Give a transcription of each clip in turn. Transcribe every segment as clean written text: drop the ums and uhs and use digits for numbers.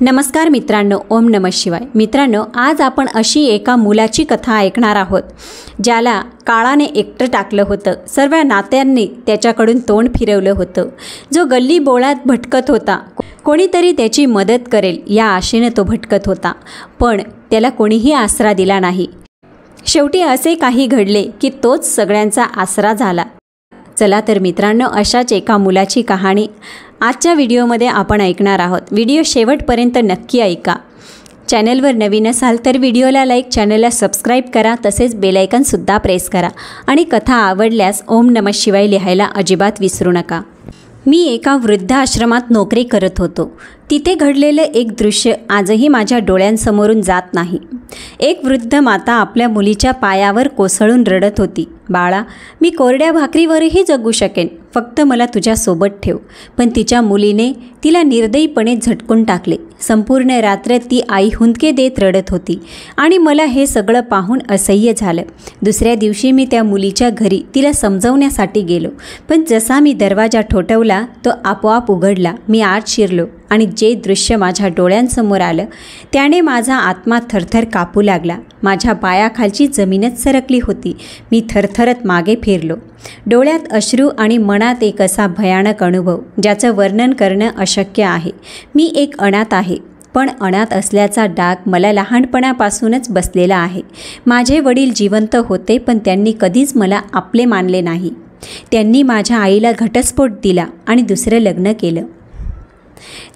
नमस्कार मित्रांनो, ओम नमः शिवाय। मित्रांनो, आज आपण अशी एका मुलाची कथा ऐकणार आहोत ज्याला काळाने एकटं टाकलं होतं। सर्व नात्यांनी त्याच्याकडून तोंड फिरवलं होतं। जो गल्ली बोळात भटकत होता, कोणीतरी त्याची मदत करेल या आशेने तो भटकत होता, पण त्याला कोणीही आसरा दिला नाही। शेवटी असे काही घडले की तोच सगळ्यांचा आसरा झाला। चला तर मित्रांनो, अशाच एका मुलाची कहाणी आजच्या व्हिडिओमध्ये आपण ऐकणार आहोत। व्हिडिओ शेवटपर्यंत नक्की ऐका। चॅनलवर नवीन असाल तर व्हिडिओला लाईक, चॅनलला सबस्क्राईब करा, तसेच बेल आयकॉनसुद्धा प्रेस करा आणि कथा आवडल्यास ओम नमः शिवाय लिहायला अजिबात विसरू नका। मी एका वृद्धाश्रमात नोकरी करत होतो। तिथे घडलेलं एक दृश्य आजही माझ्या डोळ्यांसमोरून जात नाही। एक वृद्ध माता आपल्या मुलीच्या पायावर कोसळून रडत होती। बाळा, मी कोरड्या भाकरीवरही जगू शकेन, फक्त मला तुझ्यासोबत ठेव। पण तिच्या मुलीने तिला निर्दयीपणे झटकून टाकले। संपूर्ण रात्र ती आई हुंदके देत रडत होती आणि मला हे सगळं पाहून असह्य झालं। दुसऱ्या दिवशी मी त्या मुलीच्या घरी तिला समजवण्यासाठी गेलो, पण जसा मी दरवाजा ठोठवला तो आपोआप उघडला। मी आत शिरलो आणि जे दृश्य माझ्या डोळ्यांसमोर आलं त्याने माझा आत्मा थरथर कापू लागला। माझ्या पायाखालची जमीनच सरकली होती। मी थरथरत मागे फिरलो। डोळ्यात अश्रू आणि मनात एक असा भयानक अनुभव ज्याचं वर्णन करणं अशक्य आहे। मी एक अनाथ आहे, पण अनाथ असल्याचा डाग मला लहानपणापासूनच बसलेला आहे। माझे वडील जिवंत होते, पण त्यांनी कधीच मला आपले मानले नाही। त्यांनी माझ्या आईला घटस्फोट दिला आणि दुसरं लग्न केलं।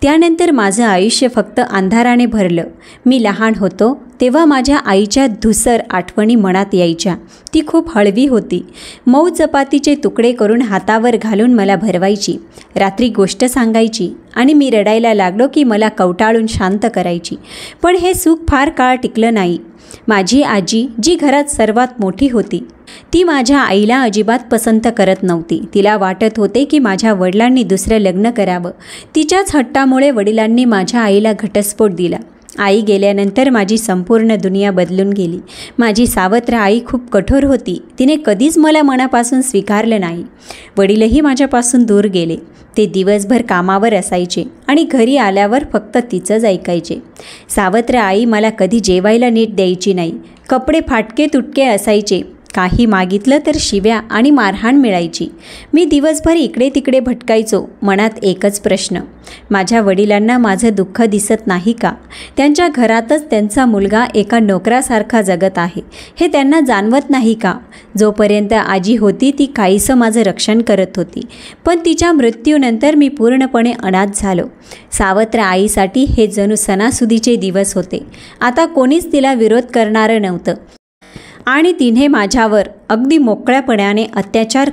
त्यानंतर माझं आयुष्य फक्त अंधाराने भरलं। मी लहान होतो तेव्हा माझ्या आईच्या धुसर आठवणी मनात यायच्या। ती खूप हळवी होती। मऊ चपातीचे तुकडे करून हातावर घालून मला भरवायची। रात्री गोष्ट सांगायची आणि मी रडायला लागलो की मला कवटाळून शांत करायची। पण हे सुख फार काळ टिकलं नाही। माझी आजी, जी घरात सर्वात मोठी होती, ती माझ्या आईला अजिबात पसंत करत नव्हती। तिला वाटत होते की माझ्या वडिलांनी दुसरं लग्न करावं। तिच्याच हट्टामुळे वडिलांनी माझ्या आईला घटस्फोट दिला। आई गेल्यानंतर माझी संपूर्ण दुनिया बदलून गेली। माझी सावत्र आई खूप कठोर होती। तिने कधीच मला मनापासून स्वीकारलं नाही। वडीलही माझ्यापासून दूर गेले। ते दिवसभर कामावर असायचे आणि घरी आल्यावर फक्त तिचंच ऐकायचे। सावत्र आई मला कधी जेवायला नीट द्यायची नाही। कपडे फाटके तुटके असायचे। काही मागितलं तर शिव्या आणि मारहाण मिळायची। मी दिवसभर इकडे तिकडे भटकायचो। मनात एकच प्रश्न, माझ्या वडिलांना माझं दुःख दिसत नाही का? त्यांच्या घरातच त्यांचा मुलगा एका नोकरासारखा जगत आहे, हे त्यांना जाणवत नाही का? जोपर्यंत आजी होती ती काहीसं माझं रक्षण करत होती, पण तिच्या मृत्यूनंतर मी पूर्णपणे अनाथ झालो। सावत्र आईसाठी हे जणू सणासुदीचे दिवस होते। आता कोणीच तिला विरोध करणारं नव्हतं आणि तिने माझ्यावर अगदी मोकळ्यापणाने अत्याचार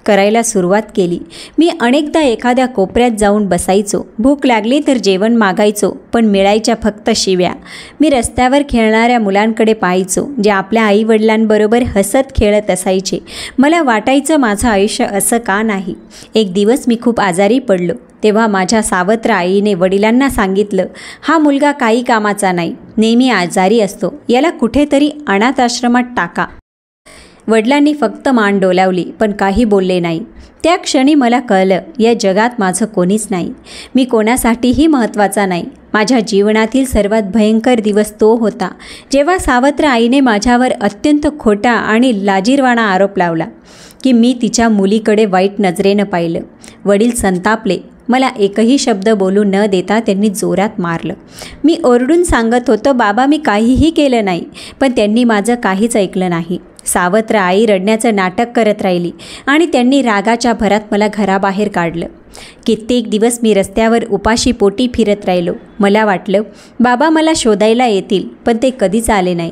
करायला सुरुवात केली। मी अनेकदा एखाद्या कोपऱ्यात जाऊन बसायचो। भूक लागली तर जेवण मागायचो, पण मिळायच्या फक्त शिव्या। मी रस्त्यावर खेळणाऱ्या मुलांकडे पाहायचो, जे आपल्या आईवडिलांबरोबर हसत खेळत असायचे। मला वाटायचं माझं आयुष्य असं का नाही। एक दिवस मी खूप आजारी पडलो। तेव्हा माझ्या सावत्र आईने वडिलांना सांगितलं, हा मुलगा काही कामाचा नाही, नेहमी आजारी असतो, याला कुठेतरी अनाथ आश्रमात टाका। वडिलांनी फक्त मान डोलावली, पण काही बोलले नाही। त्या क्षणी मला कळलं, या जगात माझं कोणीच नाही। मी कोणासाठीही महत्त्वाचा नाही। माझ्या जीवनातील सर्वात भयंकर दिवस तो होता जेव्हा सावत्र आईने माझ्यावर अत्यंत खोटा आणि लाजिरवाणा आरोप लावला की मी तिच्या मुलीकडे वाईट नजरेनं पाहिलं। वडील संतापले। मला एकही शब्द बोलू न देता त्यांनी जोरात मारलं। मी ओरडून सांगत होतो, बाबा मी काहीही केलं नाही, पण त्यांनी माझं काहीच ऐकलं नाही। सावत्र आई रडण्याचं नाटक करत राहिली आणि त्यांनी रागाच्या भरात मला घराबाहेर काढलं। कित्येक दिवस मी रस्त्यावर उपाशी पोटी फिरत राहिलो। मला वाटलं बाबा मला शोधायला येतील, पण ते कधीच आले नाही।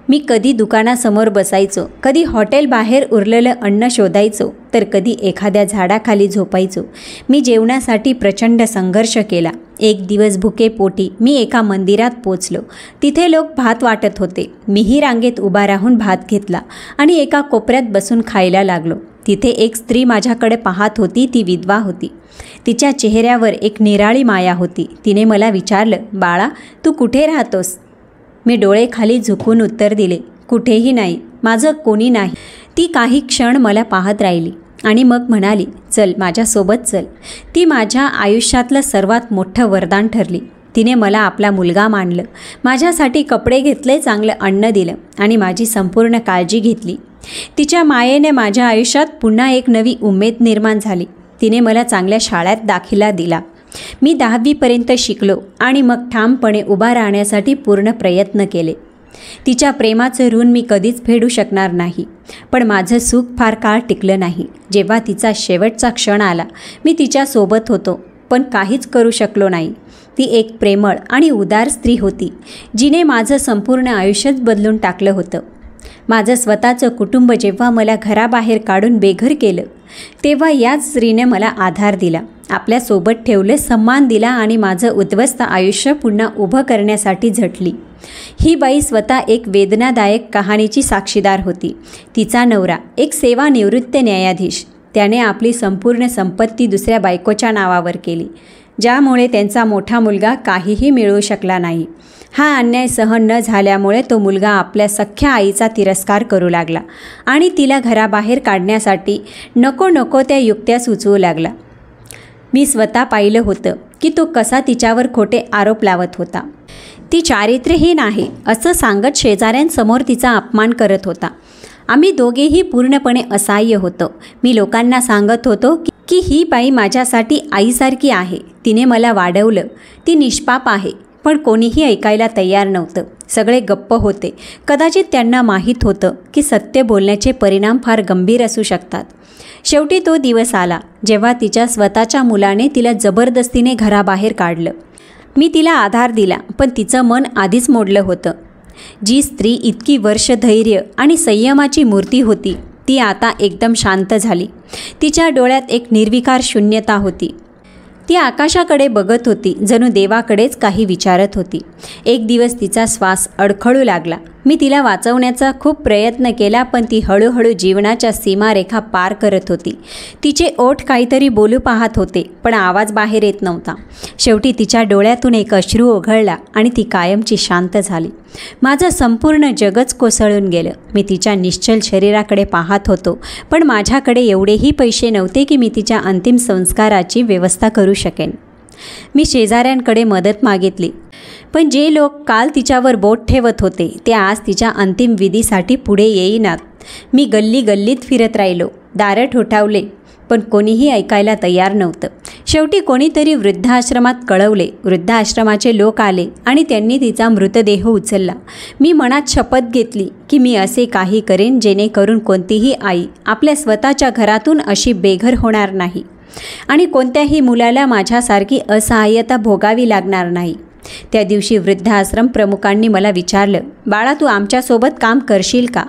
मी कधी दुकानासमोर बसायचो, कधी हॉटेल बाहेर उरलेलं अन्न शोधायचो, तर कधी एखाद्या झाडाखाली झोपायचो। मी जेवणासाठी प्रचंड संघर्ष केला। एक दिवस भुके पोटी मी एका मंदिरात पोचलो। तिथे लोक भात वाटत होते। मीही रांगेत उभा राहून भात घेतला आणि एका कोपऱ्यात बसून खायला लागलो। तिथे एक स्त्री माझ्याकडे पाहत होती। ती विधवा होती। तिच्या चेहऱ्यावर एक निराळी माया होती। तिने मला विचारलं, बाळा तू कुठे राहतोस? मी डोळे खाली झुकून उत्तर दिले, कुठेही नाही, माझं कोणी नाही। ती काही क्षण मला पाहत राहिली आणि मग म्हणाली, चल माझ्यासोबत चल। ती माझ्या आयुष्यातलं सर्वात मोठं वरदान ठरली। तिने मला आपला मुलगा मानलं, माझ्यासाठी कपडे घेतले, चांगलं अन्न दिलं आणि माझी संपूर्ण काळजी घेतली. तिच्या मायेने माझ्या आयुष्यात पुन्हा एक नवी उमेद निर्माण झाली. तिने मला चांगल्या शाळेत दाखिला दिला. मी 10वीपर्यंत शिकलो आणि मग ठामपणे उभा राहण्यासाठी पूर्ण प्रयत्न केले. तिच्या प्रेमाचं ऋण मी कधीच फेडू शकणार नाही. पण माझं सुख फार काळ टिकलं नाही. जेव्हा तिचा शेवटचा क्षण आला, मी तिच्यासोबत होतो, पण काहीच करू शकलो नाही. ती एक प्रेमळ आणि उदार स्त्री होती, जिने माझं संपूर्ण आयुष्यच बदलून टाकलं होतं. माझं स्वतःचं कुटुंब जेव्हा मला घराबाहेर काढून बेघर केलं, तेव्हा याच स्त्रीने मला आधार दिला, आपल्यासोबत ठेवलं, सन्मान दिला आणि माझं उद्ध्वस्त आयुष्य पुन्हा उभं करण्यासाठी झटली. ही बाई स्वतः एक वेदनादायक कहाणीची साक्षीदार होती. तिचा नवरा एक सेवानिवृत्त न्यायाधीश. त्याने आपली संपूर्ण संपत्ती दुसऱ्या बायकोच्या नावावर केली, ज्यामुळे त्यांचा मोठा मुलगा काहीही मिळवू शकला नाही. हा अन्याय सहन न झाल्यामुळे तो मुलगा आपल्या सख्ख्या आईचा तिरस्कार करू लागला आणि तिला घराबाहेर काढण्यासाठी नको नको त्या युक्त्या सुचवू लागला. मी स्वतः पाहिलं होतं की तो कसा तिच्यावर खोटे आरोप लावत होता. ती चारित्र्यहीन आहे असं सांगत शेजाऱ्यांसमोर तिचा अपमान करत होता. आम्ही दोघेही पूर्णपणे असहाय्य होतो. मी लोकांना सांगत होतो की ही बाई माझ्यासाठी आईसारखी आहे, तिने मला वाढवलं, ती निष्पाप आहे. पण कोणीही ऐकायला तयार नव्हतं. सगळे गप्प होते. कदाचित त्यांना माहीत होतं की सत्य बोलण्याचे परिणाम फार गंभीर असू शकतात. शेवटी तो दिवस आला जेव्हा तिच्या स्वतःच्या मुलाने तिला जबरदस्तीने घराबाहेर काढलं. मी तिला आधार दिला, पण तिचं मन आधीच मोडलं होतं. जी स्त्री इतकी वर्ष धैर्य आणि संयमाची मूर्ती होती, ती आता एकदम शांत झाली. तिच्या डोळ्यात एक निर्विकार शून्यता होती. ती आकाशाकडे बघत होती, जणू देवाकडेच काही विचारत होती. एक दिवस तिचा श्वास अडखळू लागला. मी तिला वाचवण्याचा खूप प्रयत्न केला, पण ती हळूहळू जीवनाच्या सीमारेखा पार करत होती. तिचे ओठ काहीतरी बोलू पाहत होते, पण आवाज बाहेर येत नव्हता. शेवटी तिच्या डोळ्यातून एक अश्रू ओघळला आणि ती कायमची शांत झाली. माझं संपूर्ण जगच कोसळून गेलं. मी तिच्या निश्चल शरीराकडे पाहत होतो, पण माझ्याकडे एवढेही पैसे नव्हते की मी तिच्या अंतिम संस्काराची व्यवस्था करू शकेन. मी शेजाऱ्यांकडे मदत मागितली, पण जे लोक काल तिच्यावर बोट ठेवत होते ते आज तिच्या अंतिम विधीसाठी पुढे येईनात. मी गल्ली गल्लीत फिरत राहिलो, दारं ठोठावले, पण कोणीही ऐकायला तयार नव्हतं. शेवटी कोणीतरी वृद्धाश्रमात कळवले. वृद्धाश्रमाचे लोक आले आणि त्यांनी तिचा मृतदेह उचलला. मी मनात शपथ घेतली की मी असे काही करेन जेणेकरून कोणतीही आई आपल्या स्वतःच्या घरातून अशी बेघर होणार नाही आणि कोणत्याही मुलाला माझ्यासारखी असहाय्यता भोगावी लागणार नाही. त्या दिवशी वृद्धाश्रम प्रमुखांनी मला विचारलं, बाळा तू आमच्यासोबत काम करशील का?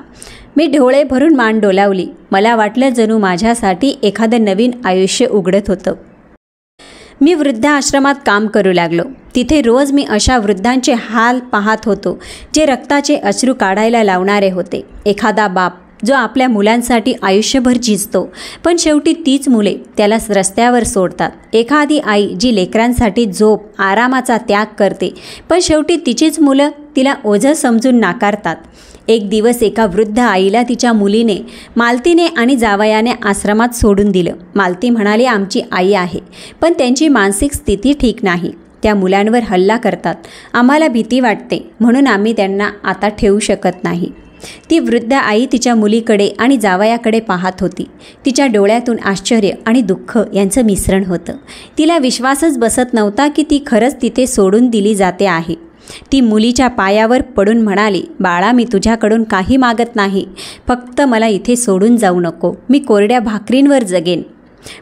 मी डोळे भरून मान डोलावली. मला वाटलं जणू माझ्यासाठी एखादं नवीन आयुष्य उघडत होतं. मी वृद्धाश्रमात काम करू लागलो. तिथे रोज मी अशा वृद्धांचे हाल पाहत होतो जे रक्ताचे अश्रू काढायला लावणारे होते. एखादा बाप जो आपल्या मुलांसाठी आयुष्यभर झिजतो, पण शेवटी तीच मुले त्याला रस्त्यावर सोडतात. एखादी आई जी लेकरांसाठी झोप आरामाचा त्याग करते, पण शेवटी तिचीच मुलं तिला ओझं समजून नाकारतात. एक दिवस एका वृद्ध आईला तिच्या मुलीने, मालतीने आणि जावयाने आश्रमात सोडून दिलं. मालती म्हणाली, आमची आई आहे, पण त्यांची मानसिक स्थिती ठीक नाही. त्या मुलांवर हल्ला करतात. आम्हाला भीती वाटते, म्हणून आम्ही त्यांना आता ठेवू शकत नाही. ती वृद्ध आई तिच्या मुलीकडे आणि जावयाकडे पाहत होती. तिच्या डोळ्यातून आश्चर्य आणि दुःख यांचं मिश्रण होतं. तिला विश्वासच बसत नव्हता की ती खरंच तिथे सोडून दिली जाते आहे. ती मुलीच्या पायावर पडून म्हणाली, बाळा मी तुझ्याकडून काही मागत नाही, फक्त मला इथे सोडून जाऊ नको. मी कोरड्या भाकरींवर जगेन.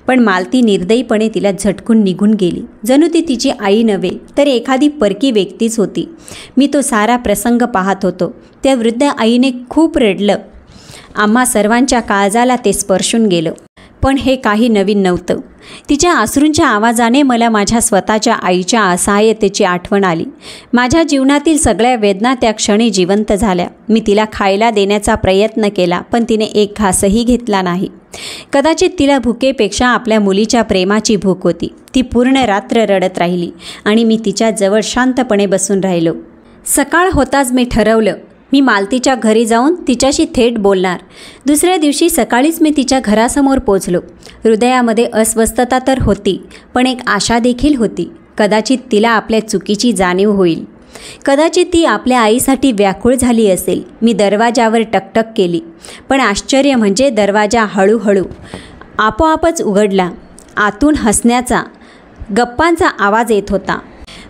पण मालती निर्दयीपणे तिला झटकून निघून गेली, जणू ती तिची आई नव्हे तर एखादी परकी व्यक्तीच होती. मी तो सारा प्रसंग पाहत होतो. त्या वृद्ध आईने खूप रडलं. आम्हा सर्वांच्या काळजाला ते स्पर्शून गेलं. पण हे काही नवीन नव्हतं. तिच्या अश्रूंच्या आवाजाने मला माझ्या स्वतःच्या आईच्या असहाय्यतेची आठवण आली. माझ्या जीवनातील सगळ्या वेदना त्या क्षणी जिवंत झाल्या. मी तिला खायला देण्याचा प्रयत्न केला, पण तिने एक घासही घेतला नाही. कदाचित तिला भुकेपेक्षा आपल्या मुलीच्या प्रेमाची भूक होती. ती पूर्ण रात्र रडत राहिली आणि मी तिच्या जवळ शांतपणे बसून राहिलो. सकाळ होताच मी ठरवलं, मी मालतीच्या घरी जाऊन तिच्याशी थेट बोलणार. दुसऱ्या दिवशी सकाळीच मी तिच्या घरासमोर पोचलो. हृदयामध्ये अस्वस्थता तर होती, पण एक आशा देखील होती. कदाचित तिला आपल्या चुकीची जाणीव होईल. कदाचित ती आपल्या आईसाठी व्याकुळ झाली असेल. मी दरवाजावर टकटक केली, पण आश्चर्य म्हणजे दरवाजा हळूहळू आपोआपच उघडला. आतून हसण्याचा, गप्पांचा आवाज येत होता.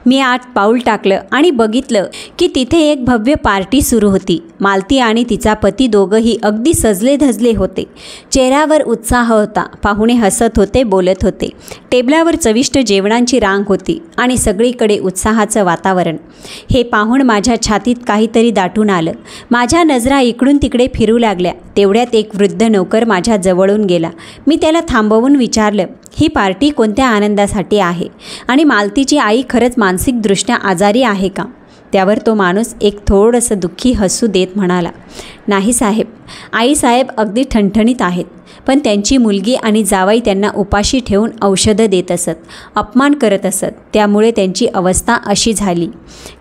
मी आत पाऊल टाकलं आणि बघितलं की तिथे एक भव्य पार्टी सुरू होती. मालती आणि तिचा पती दोघंही अगदी सजले धजले होते. चेहऱ्यावर उत्साह होता. पाहुणे हसत होते, बोलत होते. टेबलावर चविष्ट जेवणांची रांग होती आणि सगळीकडे उत्साहाचं वातावरण. हे पाहून माझ्या छातीत काहीतरी दाटून आलं. माझ्या नजरा इकडून तिकडे फिरू लागल्या. तेवढ्यात एक वृद्ध नौकर माझ्या जवळून गेला. मी त्याला थांबवून विचारलं, ही पार्टी कोणत्या आनंदासाठी आहे आणि मालतीची आई खरंच मानसिकदृष्ट्या आजारी आहे का? त्यावर तो माणूस एक थोडंसं दुःखी हसू देत म्हणाला, नाही साहेब, आईसाहेब अगदी ठणठणीत आहेत, पण त्यांची मुलगी आणि जावई त्यांना उपाशी ठेवून औषधं देत असत, अपमान करत असत. त्यामुळे त्यांची अवस्था अशी झाली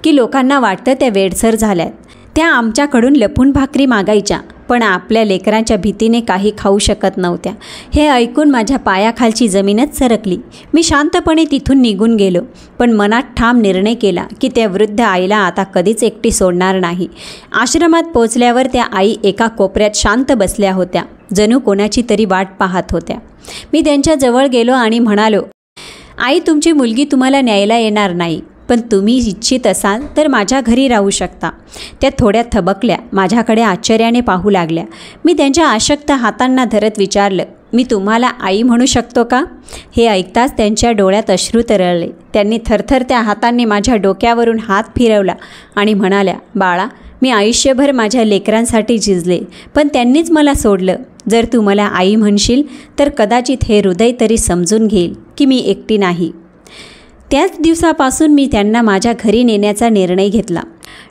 की लोकांना वाटतं त्या वेडसर झाल्यात. त्या आमच्याकडून लपून भाकरी मागायच्या, पण आपल्या लेकरांच्या भीतीने काही खाऊ शकत नव्हत्या. हे ऐकून माझ्या पायाखालची जमीनच सरकली. मी शांतपणे तिथून निघून गेलो, पण मनात ठाम निर्णय केला की त्या वृद्ध आईला आता कधीच एकटी सोडणार नाही. आश्रमात पोचल्यावर त्या आई एका कोपऱ्यात शांत बसल्या होत्या, जणू कोणाची तरी वाट पाहत होत्या. मी त्यांच्या जवळ गेलो आणि म्हणालो, आई, तुमची मुलगी तुम्हाला न्यायला येणार नाही, पण तुम्ही इच्छित असाल तर माझ्या घरी राहू शकता. त्या थोड्या थबकल्या, माझ्याकडे आश्चर्याने पाहू लागल्या. मी त्यांच्या अशक्त हातांना धरत विचारलं, मी तुम्हाला आई म्हणू शकतो का? हे ऐकताच त्यांच्या डोळ्यात अश्रू तरळले. त्यांनी थरथरत्या हातांनी माझ्या डोक्यावरून हात फिरवला आणि म्हणाल्या, बाळा, मी आयुष्यभर माझ्या लेकरांसाठी झिजले, पण त्यांनीच मला सोडलं. जर तू मला आई म्हणशील तर कदाचित हे हृदय तरी समजून घेईल की मी एकटी नाही. त्याच दिवसापासून मी त्यांना माझ्या घरी नेण्याचा निर्णय घेतला.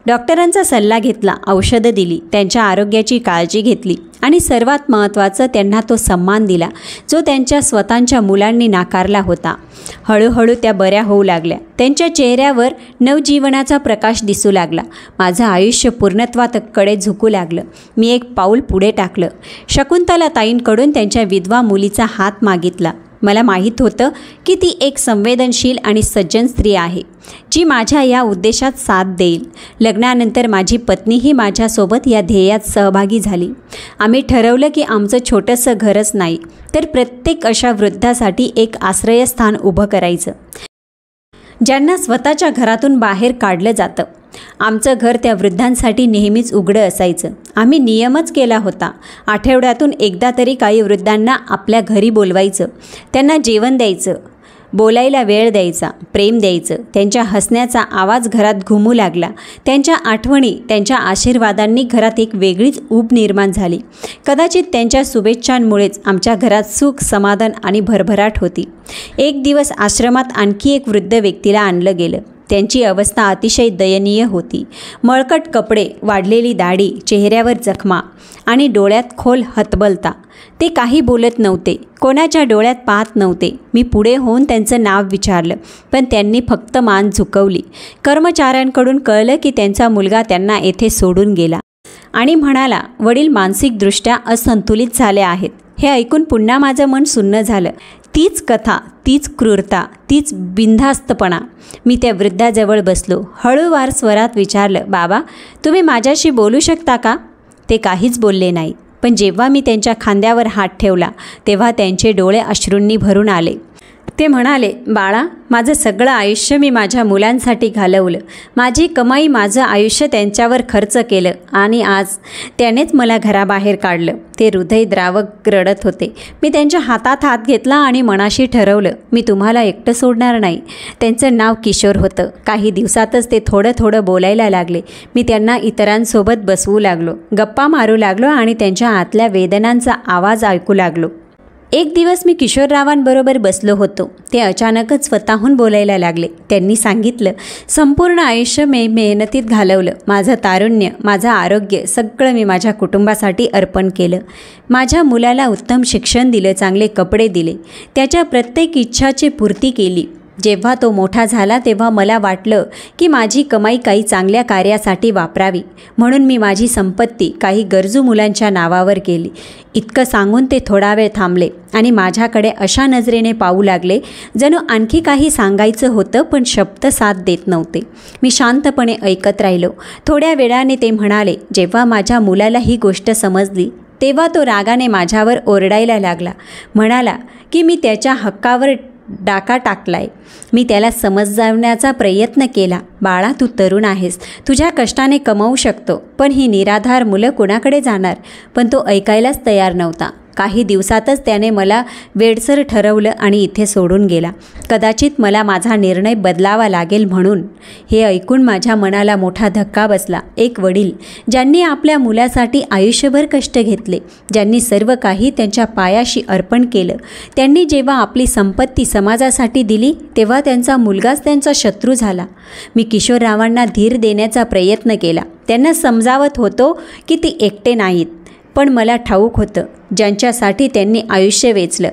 डॉक्टरांचा सल्ला घेतला, औषधं दिली, त्यांच्या आरोग्याची काळजी घेतली आणि सर्वात महत्त्वाचं, त्यांना तो सन्मान दिला जो त्यांच्या स्वतःच्या मुलांनी नाकारला होता. हळूहळू त्या बऱ्या होऊ लागल्या. त्यांच्या चेहऱ्यावर नवजीवनाचा प्रकाश दिसू लागला. माझं आयुष्य पूर्णत्वाकडे झुकू लागलं. मी एक पाऊल पुढे टाकलं. शकुंतला ताईंकडून त्यांच्या विधवा मुलीचा हात मागितला. मला माहीत होतं की ती एक संवेदनशील आणि सज्जन स्त्री आहे, जी माझ्या या उद्देशात साथ देईल. लग्नानंतर माझी पत्नीही माझ्यासोबत या ध्येयात सहभागी झाली. आम्ही ठरवलं की आमचं छोटंसं घरच नाही, तर प्रत्येक अशा वृद्धासाठी एक आश्रयस्थान उभं करायचं, ज्यांना स्वतःच्या घरातून बाहेर काढलं जातं. आमचं घर त्या वृद्धांसाठी नेहमीच उघडं असायचं. आम्ही नियमच केला होता, आठवड्यातून एकदा तरी काही वृद्धांना आपल्या घरी बोलवायचं, त्यांना जेवण द्यायचं, बोलायला वेळ द्यायचा, प्रेम द्यायचं. त्यांच्या हसण्याचा आवाज घरात घुमू लागला. त्यांच्या आठवणी, त्यांच्या आशीर्वादांनी घरात एक वेगळीच ऊब निर्माण झाली. कदाचित त्यांच्या शुभेच्छांमुळेच आमच्या घरात सुख, समाधान आणि भरभराट होती. एक दिवस आश्रमात आणखी एक वृद्ध व्यक्तीला आणलं गेलं. त्यांची अवस्था अतिशय दयनीय होती. मळकट कपडे, वाढलेली दाढी, चेहऱ्यावर जखमा आणि डोळ्यात खोल हतबलता. ते काही बोलत नव्हते, कोणाच्या डोळ्यात पाहत नव्हते. मी पुढे होऊन त्यांचं नाव विचारलं, पण त्यांनी फक्त मान झुकवली. कर्मचाऱ्यांकडून कळलं की त्यांचा मुलगा त्यांना येथे सोडून गेला आणि म्हणाला, वडील मानसिकदृष्ट्या असंतुलित झाले आहेत. हे ऐकून पुन्हा माझं मन सुन्न झालं. तीच कथा, तीच क्रूरता, तीच बिनधास्तपणा. मी त्या वृद्धाजवळ बसलो. हळूवार स्वरात विचारलं, बाबा, तुम्ही माझ्याशी बोलू शकता का? ते काहीच बोलले नाही, पण जेव्हा मी त्यांच्या खांद्यावर हात ठेवला तेव्हा त्यांचे डोळे अश्रूंनी भरून आले. ते म्हणाले, बाळा, माझं सगळं आयुष्य मी माझ्या मुलांसाठी घालवलं. माझी कमाई, माझं आयुष्य त्यांच्यावर खर्च केलं आणि आज त्यानेच मला घराबाहेर काढलं. ते हृदयद्रावक रडत होते. मी त्यांच्या हातात हात घेतला आणि मनाशी ठरवलं, मी तुम्हाला एकटं सोडणार नाही. त्यांचं नाव किशोर होतं. काही दिवसातच ते थोडं थोडं बोलायला लागले. मी त्यांना इतरांसोबत बसवू लागलो, गप्पा मारू लागलो आणि त्यांच्या आतल्या वेदनांचा आवाज ऐकू लागलो. एक दिवस मी किशोररावांबरोबर बसलो होतो. ते अचानकच स्वतःहून बोलायला लागले. त्यांनी सांगितलं, संपूर्ण आयुष्य मी मेहनतीत घालवलं. माझं तारुण्य, माझं आरोग्य सगळं मी माझ्या कुटुंबासाठी अर्पण केलं. माझ्या मुलाला उत्तम शिक्षण दिलं, चांगले कपडे दिले, त्याच्या प्रत्येक इच्छाची पूर्ती केली. जेव्हा तो मोठा झाला तेव्हा मला वाटलं की माझी कमाई काही चांगल्या कार्यासाठी वापरावी, म्हणून मी माझी संपत्ती काही गरजू मुलांच्या नावावर केली. इतकं सांगून ते थोडा वेळ थांबले आणि माझ्याकडे अशा नजरेने पाहू लागले जणू आणखी काही सांगायचं होतं पण शब्द साथ देत नव्हते. मी शांतपणे ऐकत राहिलो. थोड्या वेळाने ते म्हणाले, जेव्हा माझ्या मुलाला ही गोष्ट समजली तेव्हा तो रागाने माझ्यावर ओरडायला लागला. म्हणाला की मी त्याच्या हक्कावर डाका टाकलाय. मी त्याला समजावण्याचा प्रयत्न केला. बाळा, तू तरुण आहेस, तुझ्या कष्टाने कमवू शकतो, पण ही निराधार मुलं कुणाकडे जाणार? पण तो ऐकायलाच तयार नव्हता. काही दिवसातच त्याने मला वेडसर ठरवलं आणि इथे सोडून गेला. कदाचित मला माझा निर्णय बदलावा लागेल म्हणून. हे ऐकून माझ्या मनाला मोठा धक्का बसला. एक वडील ज्यांनी आपल्या मुलासाठी आयुष्यभर कष्ट घेतले, ज्यांनी सर्व काही त्यांच्या पायाशी अर्पण केलं, त्यांनी जेव्हा आपली संपत्ती समाजासाठी दिली तेव्हा त्यांचा मुलगाच त्यांचा शत्रू झाला. मी किशोररावांना धीर देण्याचा प्रयत्न केला. त्यांना समजावत होतो की ते एकटे नाहीत, पण मला ठाऊक होतं ज्यांच्यासाठी त्यांनी आयुष्य वेचलं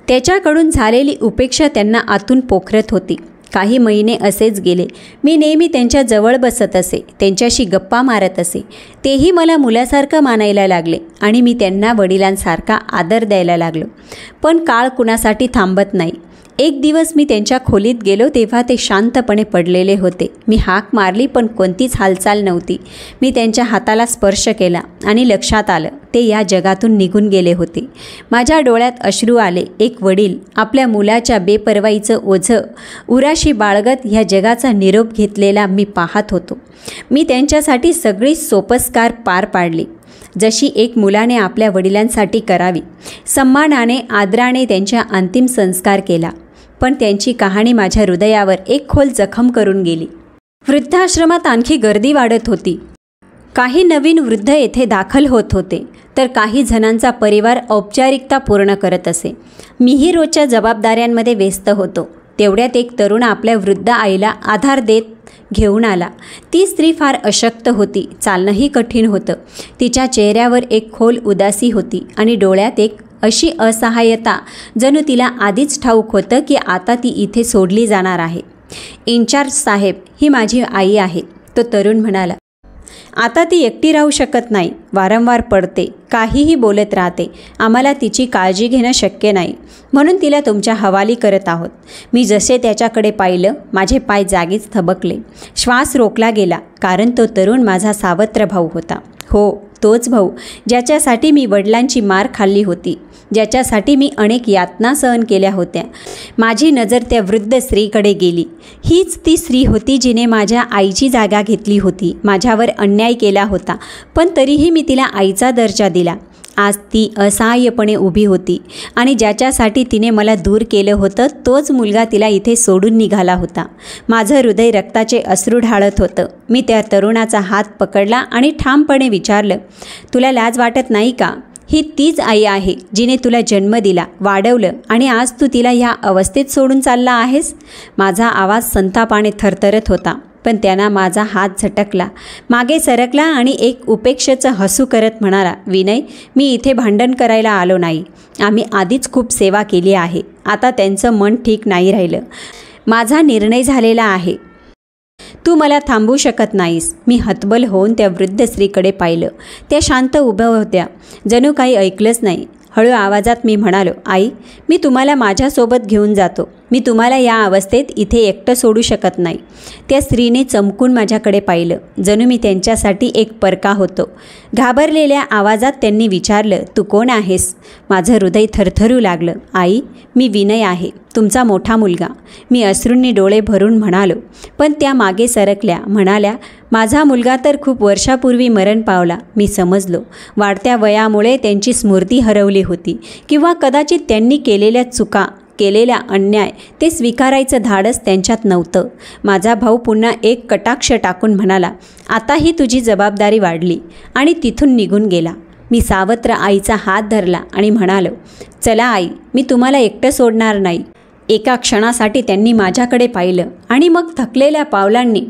त्याच्याकडून झालेली उपेक्षा त्यांना आतून पोखरत होती. काही महिने असेच गेले. मी नेहमी त्यांच्या जवळ बसत असे, त्यांच्याशी गप्पा मारत असे. तेही मला मुलासारखं मानायला लागले आणि मी त्यांना वडिलांसारखा आदर द्यायला लागलो. पण काळ कुणासाठी थांबत नाही. एक दिवस मी त्यांच्या खोलीत गेलो तेव्हा ते शांतपणे पडलेले होते. मी हाक मारली पण कोणतीच हालचाल नव्हती. मी त्यांच्या हाताला स्पर्श केला आणि लक्षात आलं ते या जगातून निघून गेले होते. माझ्या डोळ्यात अश्रू आले. एक वडील आपल्या मुलाच्या बेपर्वाईचं ओझं उराशी बाळगत ह्या जगाचा निरोप घेतलेला मी पाहत होतो. मी त्यांच्यासाठी सगळी सोपस्कार पार पाडली, जशी एक मुलाने आपल्या वडिलांसाठी करावी. सन्मानाने, आदराने त्यांच्या अंतिम संस्कार केला. पण त्यांची कहाणी माझ्या हृदयावर एक खोल जखम करून गेली. वृद्धाश्रमात आणखी गर्दी वाढत होती. काही नवीन वृद्ध येथे दाखल होत होते, तर काही जणांचा परिवार औपचारिकता पूर्ण करत असे. मीही रोजच्या जबाबदाऱ्यांमध्ये व्यस्त होतो. तेवढ्यात एक तरुण आपल्या वृद्ध आईला आधार देत घेऊन आला. ती स्त्री फार अशक्त होती. चालणंही कठीण होतं. तिच्या चेहऱ्यावर एक खोल उदासी होती आणि डोळ्यात एक अशी असहाय्यता जणू तिला आधीच ठाऊक होतं की आता ती इथे सोडली जाणार आहे. इन्चार्ज साहेब, ही माझी आई आहे, तो तरुण म्हणाला. आता ती एकटी राहू शकत नाही. वारंवार पडते, काहीही बोलत राहते. आम्हाला तिची काळजी घेणं शक्य नाही, म्हणून तिला तुमच्या हवाली करत आहोत. मी जसे त्याच्याकडे पाहिलं माझे पाय जागीच थबकले. श्वास रोखला गेला, कारण तो तरुण माझा सावत्र भाऊ होता. हो, तोच भाऊ ज्याच्यासाठी मी वडिलांची मार खाल्ली होती, ज्याच्यासाठी मी अनेक यातना सहन केल्या होत्या. माझी नजर त्या वृद्ध स्त्रीकडे गेली. हीच ती स्त्री होती जिने माझ्या आईची जागा घेतली होती, माझ्यावर अन्याय केला होता, पण तरीही मी तिला आईचा दर्जा दिला. आज ती असहाय्यपणे उभी होती आणि ज्याच्यासाठी तिने मला दूर केलं होतं तोच मुलगा तिला इथे सोडून निघाला होता. माझं हृदय रक्ताचे अश्रू ढाळत होतं. मी त्या तरुणाचा हात पकडला आणि ठामपणे विचारलं, तुला लाज वाटत नाही का? ही तीच आई आहे जिने तुला जन्म दिला, वाढवलं आणि आज तू तिला ह्या अवस्थेत सोडून चालला आहेस. माझा आवाज संतापाने थरथरत होता, पण त्यांना माझा हात झटकला, मागे सरकला आणि एक उपेक्षेचं हसू करत म्हणाला, विनय, मी इथे भांडण करायला आलो नाही. आम्ही आधीच खूप सेवा केली आहे. आता त्यांचं मन ठीक नाही राहिलं. माझा निर्णय झालेला आहे. तू मला थांबवू शकत नाहीस. मी हतबल होऊन त्या वृद्ध स्त्रीकडे पाहिलं. त्या शांत उभ्या होत्या, जणू काही ऐकलंच नाही. हळू आवाजात मी म्हणालो, आई, मी तुम्हाला माझ्यासोबत घेऊन जातो. मी तुम्हाला या अवस्थेत इथे एकटं सोडू शकत नाही. त्या स्त्रीने चमकून माझ्याकडे पाहिलं, जणू मी त्यांच्यासाठी एक परका होतो. घाबरलेल्या आवाजात त्यांनी विचारलं, तू कोण आहेस? माझं हृदय थरथरू लागलं. आई, मी विनय आहे, तुमचा मोठा मुलगा. मी अश्रूंनी डोळे भरून म्हणालो, पण त्या मागे सरकल्या. म्हणाल्या, माझा मुलगा तर खूप वर्षापूर्वी मरण पावला. मी समजलो, वाढत्या वयामुळे त्यांची स्मृती हरवली होती, किंवा कदाचित त्यांनी केलेल्या चुका, केलेला अन्याय ते स्वीकारायचं धाडस त्यांच्यात नव्हतं. माझा भाऊ पुन्हा एक कटाक्ष टाकून म्हणाला, आता ही तुझी जबाबदारी वाढली, आणि तिथून निघून गेला. मी सावत्र आईचा हात धरला आणि म्हणालो, चला आई, मी तुम्हाला एकटं सोडणार नाही. एका क्षणासाठी त्यांनी माझ्याकडे पाहिलं आणि मग थकलेल्या पावलांनी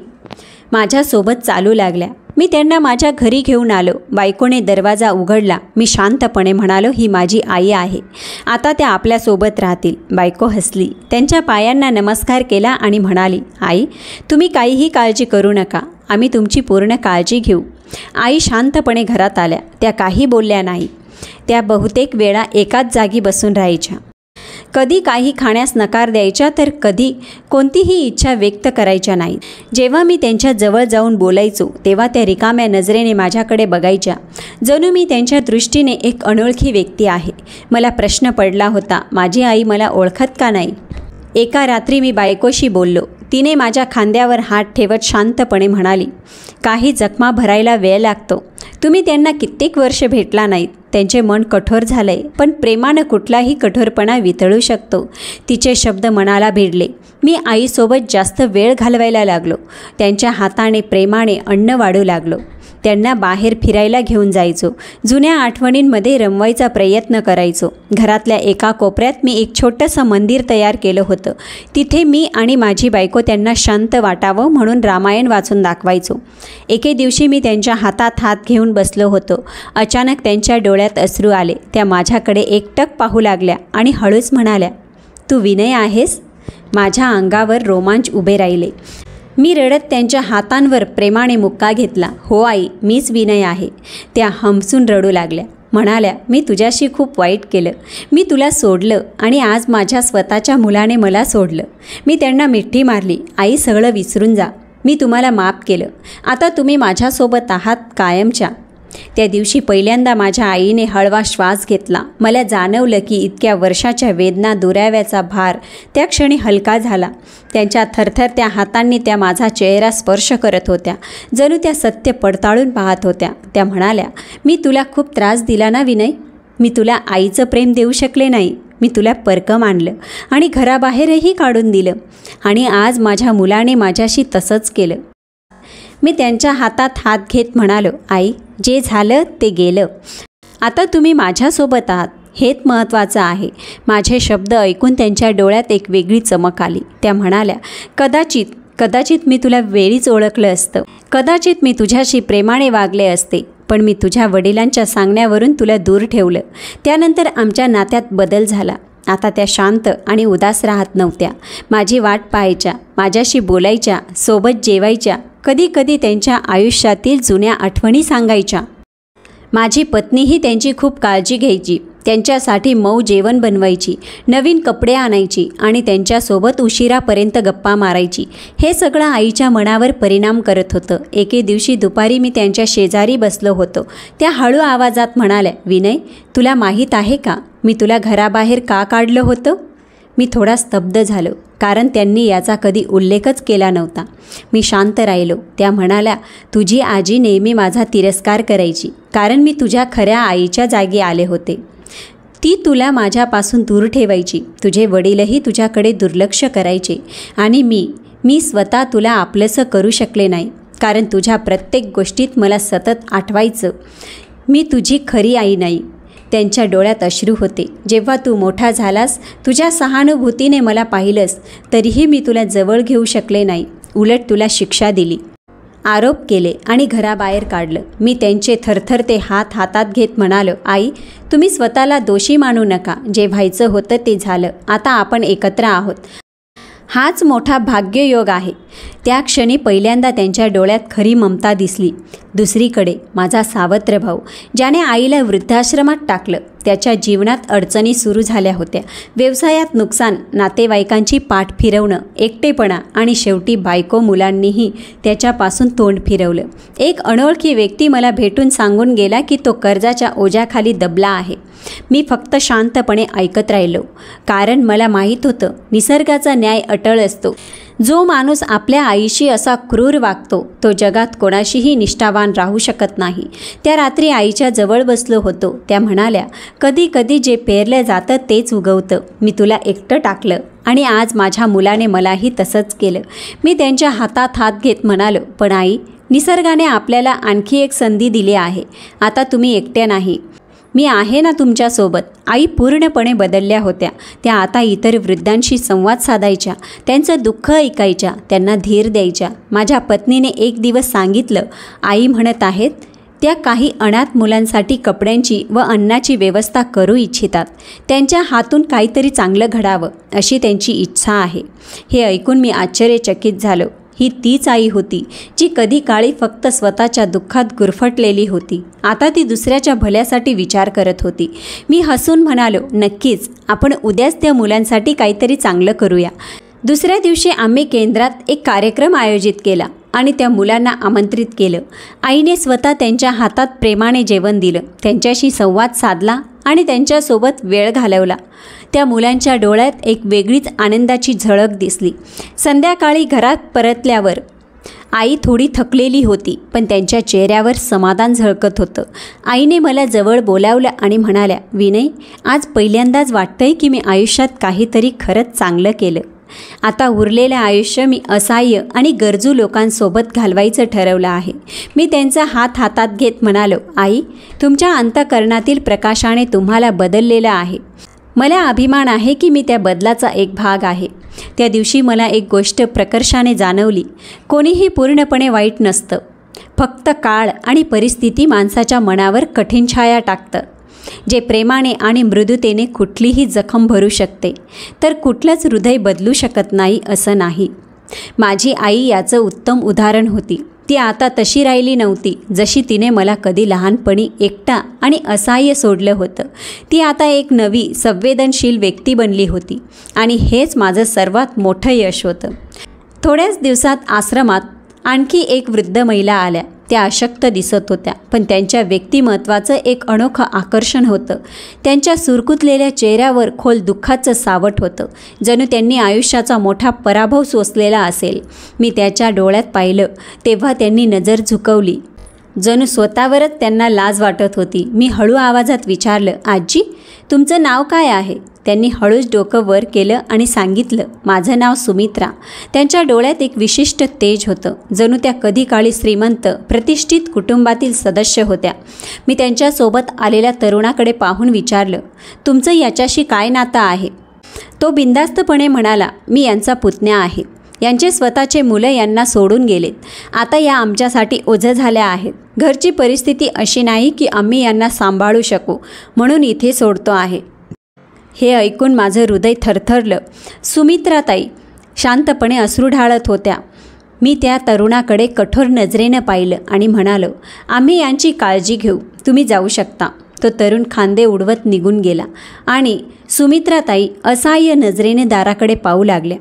माझ्यासोबत चालू लागल्या. मी त्यांना माझ्या घरी घेऊन आलो. बायकोने दरवाजा उघडला. मी शांतपणे म्हणालो, ही माझी आई आहे, आता त्या आपल्यासोबत राहतील. बायको हसली, त्यांच्या पायांना नमस्कार केला आणि म्हणाली, आई, तुम्ही काहीही काळजी करू नका, आम्ही तुमची पूर्ण काळजी घेऊ. आई शांतपणे घरात आल्या. त्या काही बोलल्या नाही. त्या बहुतेक वेळा एकाच जागी बसून राहायच्या. कधी काही खाण्यास नकार द्यायच्या, तर कधी कोणतीही इच्छा व्यक्त करायच्या नाही. जेव्हा मी त्यांच्या जवळ जाऊन बोलायचो तेव्हा त्या रिकाम्या नजरेने माझ्याकडे बघायच्या, जणू मी त्यांच्या दृष्टीने एक अनोळखी व्यक्ती आहे. मला प्रश्न पडला होता, माझी आई मला ओळखत का नाही? एका रात्री मी बायकोशी बोललो. तिने माझ्या खांद्यावर हात ठेवत शांतपणे म्हणाली, काही जखमा भरायला वेळ लागतो. तुम्ही त्यांना कित्येक वर्ष भेटला नाहीत. त्यांचे मन कठोर झालंय, पण प्रेमानं कुठलाही कठोरपणा वितळू शकतो. तिचे शब्द मनाला भिडले. मी आईसोबत जास्त वेळ घालवायला लागलो. त्यांच्या हाताने प्रेमाने अन्न वाढू लागलो. त्यांना बाहेर फिरायला घेऊन जायचो. जुन्या आठवणींमध्ये रमवायचा प्रयत्न करायचो. घरातल्या एका कोपऱ्यात मी एक छोटंसं मंदिर तयार केलं होतं. तिथे मी आणि माझी बायको त्यांना शांत वाटावं म्हणून रामायण वाचून दाखवायचो. एके दिवशी मी त्यांच्या हातात हात घेऊन बसलो होतो. अचानक त्यांच्या डोळ्यात अश्रू आले. त्या माझ्याकडे एकटक पाहू लागल्या आणि हळूच म्हणाल्या, तू विनय आहेस? माझ्या अंगावर रोमांच उभे राहिले. मी रडत त्यांच्या हातांवर प्रेमाने मुक्का घेतला. हो आई, मीच विनय आहे. त्या हमसून रडू लागल्या. म्हणाल्या, मी तुझ्याशी खूप वाईट केलं. मी तुला सोडलं आणि आज माझ्या स्वतःच्या मुलाने मला सोडलं. मी त्यांना मिठी मारली. आई, सगळं विसरून जा. मी तुम्हाला माफ केलं. आता तुम्ही माझ्यासोबत आहात कायमच्या. त्या दिवशी पहिल्यांदा माझ्या आईने हळवा श्वास घेतला. मला जाणवलं की इतक्या वर्षाच्या वेदना दुराव्याचा भार त्या क्षणी हलका झाला. त्यांच्या थरथरत्या हातांनी त्या माझा चेहरा स्पर्श करत होत्या, जणू त्या सत्य पडताळून पाहत होत्या. त्या म्हणाल्या, मी तुला खूप त्रास दिला ना विनय? मी तुला आईचं प्रेम देऊ शकले नाही. मी तुला परकं मानलं आणि घराबाहेरही काढून दिलं. आणि आज माझ्या मुलाने माझ्याशी तसंच केलं. मी त्यांच्या हातात हात घेत म्हणालो, आई, जे झालं ते गेलं. आता तुम्ही माझ्यासोबत आहात, हेच महत्त्वाचं आहे. माझे शब्द ऐकून त्यांच्या डोळ्यात एक वेगळी चमक आली. त्या म्हणाल्या, कदाचित मी तुला वेळीच ओळखलं असतं. कदाचित मी तुझ्याशी प्रेमाने वागले असते, पण मी तुझ्या वडिलांच्या सांगण्यावरून तुला दूर ठेवलं. त्यानंतर आमच्या नात्यात बदल झाला. आता त्या शांत आणि उदास राहत नव्हत्या. माझी वाट पाहायच्या, माझ्याशी बोलायच्या, सोबत जेवायच्या. कधी कधी त्यांच्या आयुष्यातील जुन्या आठवणी सांगायच्या. माझी पत्नीही त्यांची खूप काळजी घ्यायची. त्यांच्यासाठी मऊ जेवण बनवायची, नवीन कपडे आणायची आणि त्यांच्यासोबत उशिरापर्यंत गप्पा मारायची. हे सगळं आईच्या मनावर परिणाम करत होतं. एके दिवशी दुपारी मी त्यांच्या शेजारी बसलो होतो. त्या हळू आवाजात म्हणाल्या, विनय, तुला माहीत आहे का मी तुला घराबाहेर का काढलं होतं? मी थोडा स्तब्ध झालो, कारण त्यांनी याचा कधी उल्लेखच केला नव्हता. मी शांत राहिलो. त्या म्हणाल्या, तुझी आजी नेहमी माझा तिरस्कार करायची, कारण मी तुझ्या खऱ्या आईच्या जागी आले होते. ती तुला माझ्यापासून दूर ठेवायची. तुझे वडीलही तुझ्याकडे दुर्लक्ष करायचे आणि मी स्वतः तुला आपलंसं करू शकले नाही, कारण तुझ्या प्रत्येक गोष्टीत मला सतत आठवायचं, मी तुझी खरी आई नाही. त्यांच्या डोळ्यात अश्रू होते. जेव्हा तू मोठा झालास, तुझ्या सहानुभूतीने मला पाहिलंस, तरीही मी तुला जवळ घेऊ शकले नाही. उलट तुला शिक्षा दिली, आरोप केले आणि घराबाहेर काढलं. मी त्यांचे थरथरते हात हातात घेत म्हणालो, आई, तुम्ही स्वतःला दोषी मानू नका. जे व्हायचं होतं ते झालं. आता आपण एकत्र आहोत. हाच मोठा भाग्ययोग आहे. त्या क्षणी पहिल्यांदा त्यांच्या डोळ्यात खरी ममता दिसली. दुसरीकडे माझा सावत्र भाऊ, ज्याने आईला वृद्धाश्रमात टाकलं, त्याच्या जीवनात अडचणी सुरू झाल्या होत्या. व्यवसायात नुकसान, नातेवाईकांची पाठ फिरवणं, एकटेपणा आणि शेवटी बायको मुलांनीही त्याच्यापासून तोंड फिरवलं. एक अनोळखी व्यक्ती मला भेटून सांगून गेला की तो कर्जाच्या ओझ्याखाली दबला आहे. मी फक्त शांतपणे ऐकत राहिलो, कारण मला माहीत होतं निसर्गाचा न्याय अटळ असतो. जो माणूस आपल्या आईशी असा क्रूर वागतो तो जगात कोणाशीही निष्ठावान राहू शकत नाही. त्या रात्री आईच्या जवळ बसलो होतो. त्या म्हणाल्या, कधी कधी जे पेरलं जातं तेच उगवतं. मी तुला एकटं टाकलं आणि आज माझ्या मुलाने मलाही तसंच केलं. मी त्यांच्या हातात हात घेत म्हणालो, पण आई, निसर्गाने आपल्याला आणखी एक संधी दिली आहे. आता तुम्ही एकट्या नाही. मी आहे ना तुमच्यासोबत. आई पूर्णपणे बदलल्या होत्या. त्या आता इतर वृद्धांशी संवाद साधायच्या, त्यांचं दुःख ऐकायच्या, त्यांना धीर द्यायच्या. माझ्या पत्नीने एक दिवस सांगितलं, आई म्हणत आहेत त्या काही अनाथ मुलांसाठी कपड्यांची व अन्नाची व्यवस्था करू इच्छितात. त्यांच्या हातून काहीतरी चांगलं घडावं अशी त्यांची इच्छा आहे. हे ऐकून मी आश्चर्यचकित झालो. ही तीच आई होती जी कधी काळी फक्त स्वतःच्या दुःखात गुरफटलेली होती. आता ती दुसऱ्याच्या भल्यासाठी विचार करत होती. मी हसून म्हणालो, नक्कीच, आपण उद्याच त्या मुलांसाठी काहीतरी चांगलं करूया. दुसऱ्या दिवशी आम्ही केंद्रात एक कार्यक्रम आयोजित केला आणि त्या मुलांना आमंत्रित केलं. आईने स्वतः त्यांच्या हातात प्रेमाने जेवण दिलं, त्यांच्याशी संवाद साधला आणि त्यांच्यासोबत वेळ घालवला. त्या मुलांच्या डोळ्यात एक वेगळीच आनंदाची झळक दिसली. संध्याकाळी घरात परतल्यावर आई थोडी थकलेली होती, पण त्यांच्या चेहऱ्यावर समाधान झळकत होतं. आईने मला जवळ बोलावलं आणि म्हणाल्या, विनय, आज पहिल्यांदाच वाटतंय की मी आयुष्यात काहीतरी खरंच चांगलं केलं. आता उरलेलं आयुष्य मी असहाय्य आणि गरजू लोकांसोबत घालवायचं ठरवलं आहे. मी त्यांचा हात हातात घेत म्हणालो, आई, तुमच्या अंतःकरणातील प्रकाशाने तुम्हाला बदललेलं आहे. मला अभिमान आहे की मी त्या बदलाचा एक भाग आहे. त्या दिवशी मला एक गोष्ट प्रकर्षाने जाणवली. कोणीही पूर्णपणे वाईट नसतं. फक्त काळ आणि परिस्थिती माणसाच्या मनावर कठीण छाया टाकतं. जे प्रेमाने आणि मृदुतेने कुठलीही जखम भरू शकते, तर कुठलंच हृदय बदलू शकत नाही असं नाही. माझी आई याचं उत्तम उदाहरण होती. ती आता तशी राहिली नव्हती जशी तिने मला कधी लहानपणी एकटा आणि असहाय्य सोडलं होतं. ती आता एक नवी संवेदनशील व्यक्ती बनली होती आणि हेच माझं सर्वात मोठं यश होतं. थोड्याच दिवसात आश्रमात आणखी एक वृद्ध महिला आल्या. त्या अशक्त दिसत होत्या, पण त्यांच्या व्यक्तिमत्वाचं एक अनोखं आकर्षण होतं. त्यांच्या सुरकुतलेल्या चेहऱ्यावर खोल दुःखाचं सावट होतं, जणू त्यांनी आयुष्याचा मोठा पराभव सोसलेला असेल. मी त्याच्या डोळ्यात पाहिलं तेव्हा त्यांनी नजर झुकवली, जणू स्वतःवरच त्यांना लाज वाटत होती. मी हळू आवाजात विचारलं, आजी, तुमचं नाव काय आहे? त्यांनी हळूच डोकं वर केलं आणि सांगितलं, माझं नाव सुमित्रा. त्यांच्या डोळ्यात एक विशिष्ट तेज होतं, जणू त्या कधी काळी श्रीमंत प्रतिष्ठित कुटुंबातील सदस्य होत्या. मी त्यांच्यासोबत आलेल्या तरुणाकडे पाहून विचारलं, तुमचं याच्याशी काय नातं आहे? तो बिनधास्तपणे म्हणाला, मी यांचा पुतण्या आहे. यांचे स्वतःचे मुलं यांना सोडून गेलेत. आता या आमच्यासाठी ओझं झाल्या आहेत. घरची परिस्थिती अशी नाही की आम्ही यांना सांभाळू शकू, म्हणून इथे सोडतो आहे. हे ऐकून माझं हृदय थरथरलं. सुमित्राताई शांतपणे अश्रू ढाळत होत्या. मी त्या तरुणाकडे कठोर नजरेनं पाहिलं आणि म्हणालो, आम्ही यांची काळजी घेऊ, तुम्ही जाऊ शकता. तो तरुण खांदे उडवत निघून गेला आणि सुमित्राताई असहाय्य नजरेने दाराकडे पाहू लागल्या.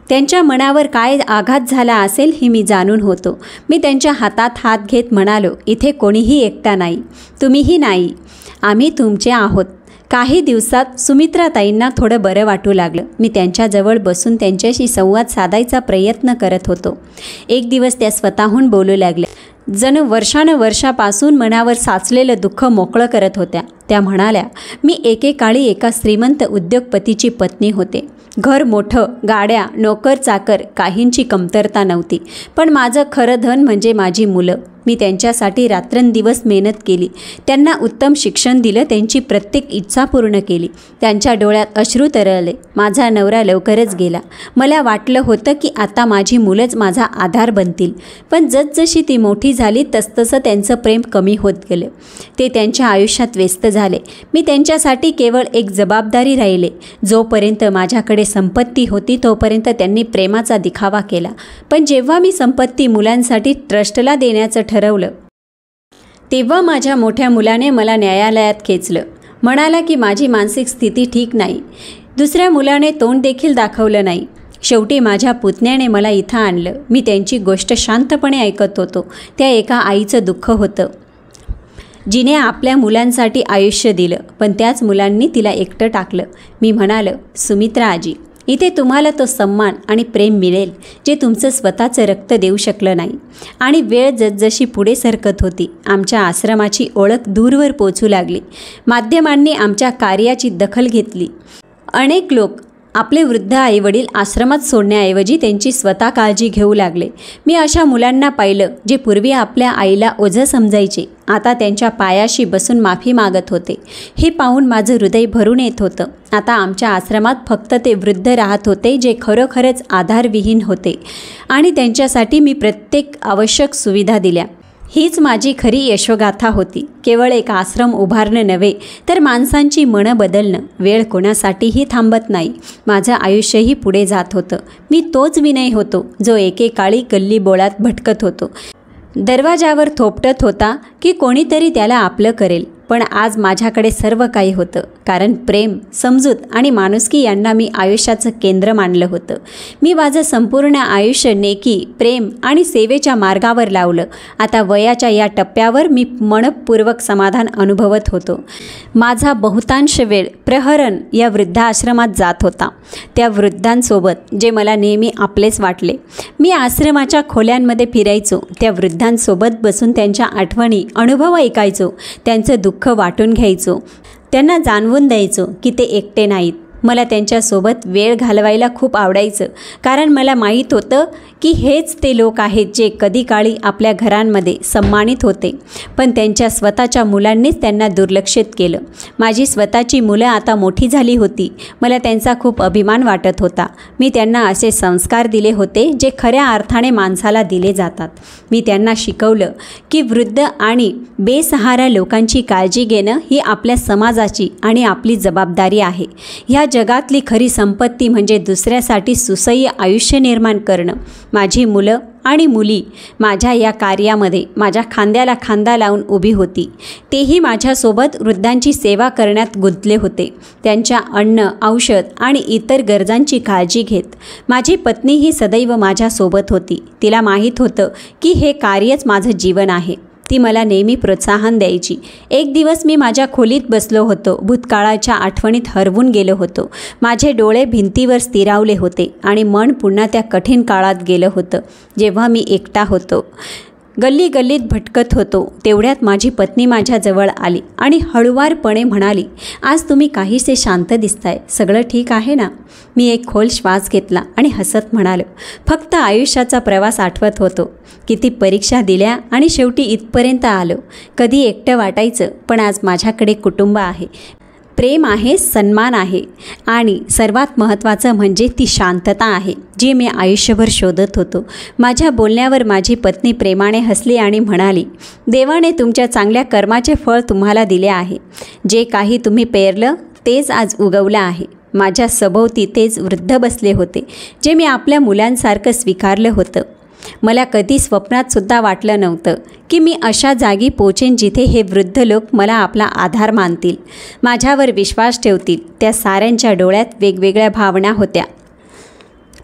त्यांच्या मनावर काय आघात झाला असेल हे मी जाणून होतो. मी त्यांच्या हातात हात घेत म्हणालो, इथे कोणीही एकटा नाही, तुम्हीही नाही, आम्ही तुमचे आहोत. काही दिवसात सुमित्राताईंना थोडं बरं वाटू लागलं. मी त्यांच्याजवळ बसून त्यांच्याशी संवाद साधायचा प्रयत्न करत होतो. एक दिवस त्या स्वतःहून बोलू लागल्या, जणू वर्षापासून मनावर साचलेलं दुःख मोकळं करत होत्या. त्या म्हणाल्या, मी एकेकाळी एका श्रीमंत उद्योगपतीची पत्नी होते. घर मोठं, गाड्या, नोकर चाकर, काहींची कमतरता नव्हती. पण माझं खरं धन म्हणजे माझी मुलं. मी त्यांच्यासाठी रात्रंदिवस मेहनत केली, त्यांना उत्तम शिक्षण दिलं, त्यांची प्रत्येक इच्छा पूर्ण केली. त्यांच्या डोळ्यात अश्रू तरळले. माझा नवरा लवकरच गेला. मला वाटलं होतं की आता माझी मुलंच माझा आधार बनतील, पण जसजशी ती मोठी झाली तसतसं त्यांचं प्रेम कमी होत गेलं. ते त्यांच्या आयुष्यात व्यस्त झाले. मी त्यांच्यासाठी केवळ एक जबाबदारी राहिले. जोपर्यंत माझ्याकडे संपत्ती होती तोपर्यंत त्यांनी प्रेमाचा दिखावा केला, पण जेव्हा मी संपत्ती मुलांसाठी ट्रस्टला देण्याचं ठरवलं तेव्हा माझ्या मोठ्या मुलाने मला न्यायालयात खेचलं. म्हणाला की माझी मानसिक स्थिती ठीक नाही. दुसऱ्या मुलाने तोंड देखील दाखवलं नाही. शेवटी माझ्या पुतण्याने मला इथं आणलं. मी त्यांची गोष्ट शांतपणे ऐकत होतो. त्या एका आईचं दुःख होतं जिने आपल्या मुलांसाठी आयुष्य दिलं, पण त्याच मुलांनी तिला एकटं टाकलं. मी म्हणालो, सुमित्रा आजी, इथे तुम्हाला तो सन्मान आणि प्रेम मिळेल जे तुमचं स्वतःचं रक्त देऊ शकलं नाही. आणि वेळ जसजशी पुढे सरकत होती, आमच्या आश्रमाची ओळख दूरवर पोचू लागली. माध्यमांनी आमच्या कार्याची दखल घेतली. अनेक लोक आपले वृद्ध आईवडील आश्रमात सोडण्याऐवजी त्यांची स्वतः काळजी घेऊ लागले. मी अशा मुलांना पाहिलं जे पूर्वी आपल्या आईला ओझं समजायचे, आता त्यांच्या पायाशी बसून माफी मागत होते. हे पाहून माझं हृदय भरून येत होतं. आता आमच्या आश्रमात फक्त ते वृद्ध राहत होते जे खरोखरच आधारविहीन होते आणि त्यांच्यासाठी मी प्रत्येक आवश्यक सुविधा दिल्या. हीच माझी खरी यशोगाथा होती. केवळ एक आश्रम उभारणं नव्हे, तर माणसांची मनं बदलणं. वेळ कोणासाठीही थांबत नाही. माझं आयुष्यही पुढे जात होतं. मी तोच विनय होतो जो एकेकाळी गल्लीबोळात भटकत होतो, दरवाजावर थोपटत होता की कोणीतरी त्याला आपलं करेल. पण आज माझ्याकडे सर्व काही होतं, कारण प्रेम, समजूत आणि माणुसकी यांना मी आयुष्याचं केंद्र मानलं होतं. मी माझं संपूर्ण आयुष्य नेकी, प्रेम आणि सेवेच्या मार्गावर लावलं. आता वयाच्या या टप्प्यावर मी मनपूर्वक समाधान अनुभवत होतो. माझा बहुतांश वेळ प्रहरण या वृद्धाश्रमात जात होता, त्या वृद्धांसोबत जे मला नेहमी आपलेच वाटले. मी आश्रमाच्या खोल्यांमध्ये फिरायचो, त्या वृद्धांसोबत बसून त्यांच्या आठवणी, अनुभव ऐकायचो, त्यांचं दुःख वाटून घ्यायचो, त्यांना जाणवून द्यायचो की ते एकटे नाहीत. मला त्यांच्यासोबत वेळ घालवायला खूप आवडायचं, कारण मला माहीत होतं की हेच ते लोक आहेत जे कधी काळी आपल्या घरांमध्ये सन्मानित होते, पण त्यांच्या स्वतःच्या मुलांनीच त्यांना दुर्लक्षित केलं. माझी स्वतःची मुलं आता मोठी झाली होती. मला त्यांचा खूप अभिमान वाटत होता. मी त्यांना असे संस्कार दिले होते जे खऱ्या अर्थाने माणसाला दिले जातात. मी त्यांना शिकवलं की वृद्ध आणि बेसहारा लोकांची काळजी घेणं ही आपल्या समाजाची आणि आपली जबाबदारी आहे. ह्या जगातली खरी संपत्ती म्हणजे दुसऱ्यासाठी सुसह्य आयुष्य निर्माण करणं. माझी मुलं आणि मुली माझ्या या कार्यामध्ये माझ्या खांद्याला खांदा लावून उभी होती. तेही माझ्यासोबत वृद्धांची सेवा करण्यात गुंतले होते, त्यांच्या अन्न, औषध आणि इतर गरजांची काळजी घेत. माझी पत्नी ही सदैव माझ्यासोबत होती. तिला माहीत होतं की हे कार्यच माझं जीवन आहे. ती मला नेहमी प्रोत्साहन द्यायची. एक दिवस मी माझ्या खोलीत बसलो होतो. भूतकाळाच्या आठवणीत हरवून गेलो होतो. माझे डोळे भिंतीवर स्थिरावले होते आणि मन पुन्हा त्या कठीण काळात गेलं होतं जेव्हा मी एकटा होतो, गल्ली गल्लीत भटकत होतो. तेवढ्यात माझी पत्नी माझ्याजवळ आली आणि हळुवारपणे म्हणाली, आज तुम्ही काहीसे शांत दिसताय, सगळं ठीक आहे ना? मी एक खोल श्वास घेतला आणि हसत म्हणालो, फक्त आयुष्याचा प्रवास आठवत होतो. किती परीक्षा दिल्या आणि शेवटी इथपर्यंत आलो. कधी एकटं वाटायचं, पण आज माझ्याकडे कुटुंब आहे, प्रेम आहे, सन्मान आहे आणि सर्वात महत्त्वाचं म्हणजे ती शांतता आहे जी मी आयुष्यभर शोधत होतो. माझ्या बोलण्यावर माझी पत्नी प्रेमाने हसली आणि म्हणाली, देवाने तुमच्या चांगल्या कर्माचे फळ तुम्हाला दिले आहे. जे काही तुम्ही पेरलं तेच आज उगवलं आहे. माझ्या सभोवती तेच वृद्ध बसले होते जे मी आपल्या मुलांसारखं स्वीकारलं होतं. मला कधी स्वप्नातसुद्धा वाटलं नव्हतं की मी अशा जागी पोचेन जिथे हे वृद्ध लोक मला आपला आधार मानतील, माझ्यावर विश्वास ठेवतील. त्या साऱ्यांच्या डोळ्यात वेगवेगळ्या भावना होत्या,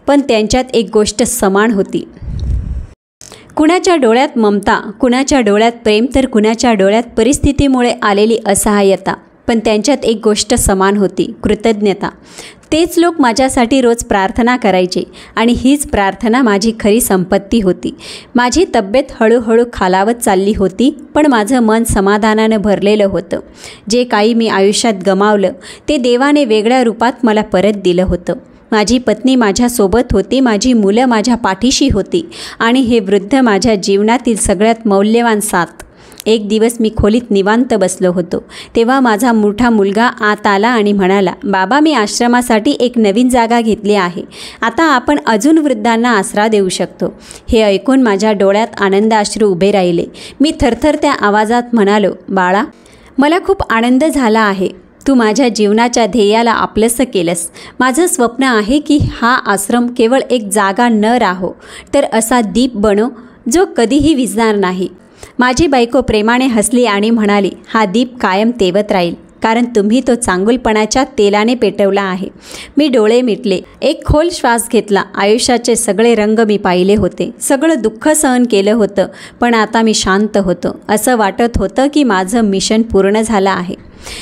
पण त्यांच्यात एक गोष्ट समान होती. कुणाच्या डोळ्यात ममता, कुणाच्या डोळ्यात प्रेम, तर कुणाच्या डोळ्यात परिस्थितीमुळे आलेली असहाय्यता. पण त्यांच्यात एक गोष्ट समान होती, कृतज्ञता. तेच लोक माझ्यासाठी रोज प्रार्थना करायचे आणि हीच प्रार्थना माझी खरी संपत्ती होती. माझी तब्येत हळूहळू खालावत चालली होती, पण माझं मन समाधानानं भरलेलं होतं. जे काही मी आयुष्यात गमावलं ते देवाने वेगळ्या रूपात मला परत दिलं होतं. माझी पत्नी माझ्यासोबत होती, माझी मुलं माझ्या पाठीशी होती आणि हे वृद्ध माझ्या जीवनातील सगळ्यात मौल्यवान साथ. एक दिवस मी खोलीत निवांत बसलो होतो, तेव्हा माझा मोठा मुलगा आत आला आणि म्हणाला, बाबा, मी आश्रमासाठी एक नवीन जागा घेतली आहे. आता आपण अजून वृद्धांना आसरा देऊ शकतो. हे ऐकून माझ्या डोळ्यात आनंदाश्रू उभे राहिले. मी थरथरत्या आवाजात म्हणालो, बाळा, मला खूप आनंद झाला आहे. तू माझ्या जीवनाच्या ध्येयाला आपलंसं केलंस. माझं स्वप्न आहे की हा आश्रम केवळ एक जागा न राहो, तर असा दीप बनो जो कधीही विझणार नाही. माझी बायको प्रेमाने हसली आणि म्हणाली, हा दीप कायम तेवत राहील, कारण तुम्ही तो चांगुलपणाच्या तेलाने पेटवला आहे. मी डोळे मिटले, एक खोल श्वास घेतला. आयुष्याचे सगळे रंग मी पाहिले होते, सगळं दुःख सहन केलं होतं, पण आता मी शांत होतो. असं वाटत होतं की माझं मिशन पूर्ण झालं आहे.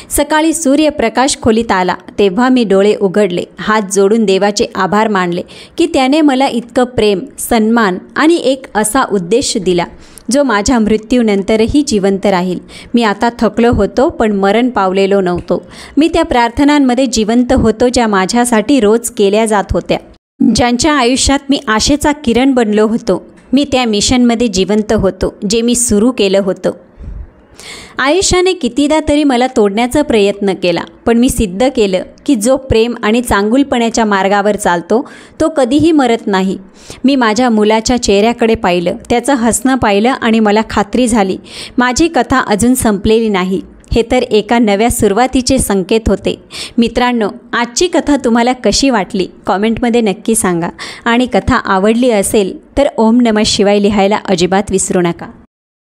सकाळी सूर्यप्रकाश खोलीत आला तेव्हा मी डोळे उघडले. हात जोडून देवाचे आभार मानले की त्याने मला इतकं प्रेम, सन्मान आणि एक असा उद्देश दिला जो माझ्या मृत्यूनंतरही जिवंत राहील. मी आता थकलो होतो, पण मरण पावलेलो नव्हतो. मी त्या प्रार्थनांमध्ये जिवंत होतो ज्या माझ्यासाठी रोज केल्या जात होत्या, ज्यांच्या आयुष्यात मी आशेचा किरण बनलो होतो. मी त्या मिशनमध्ये जिवंत होतो जे मी सुरू केलं होतं. आयुष्याने कितीदा तरी मला तोडण्याचा प्रयत्न केला, पण मी सिद्ध केलं की जो प्रेम आणि चांगुलपणाच्या मार्गावर चालतो तो कधीही मरत नाही. मी माझ्या मुलाच्या चेहऱ्याकडे पाहिलं, त्याचं हसणं पाहिलं आणि मला खात्री झाली माझी कथा अजून संपलेली नाही. हे तर एका नव्या सुरुवातीचे संकेत होते. मित्रांनो, आजची कथा तुम्हाला कशी वाटली कॉमेंटमध्ये नक्की सांगा आणि कथा आवडली असेल तर ओम नमः शिवाय लिहायला अजिबात विसरू नका.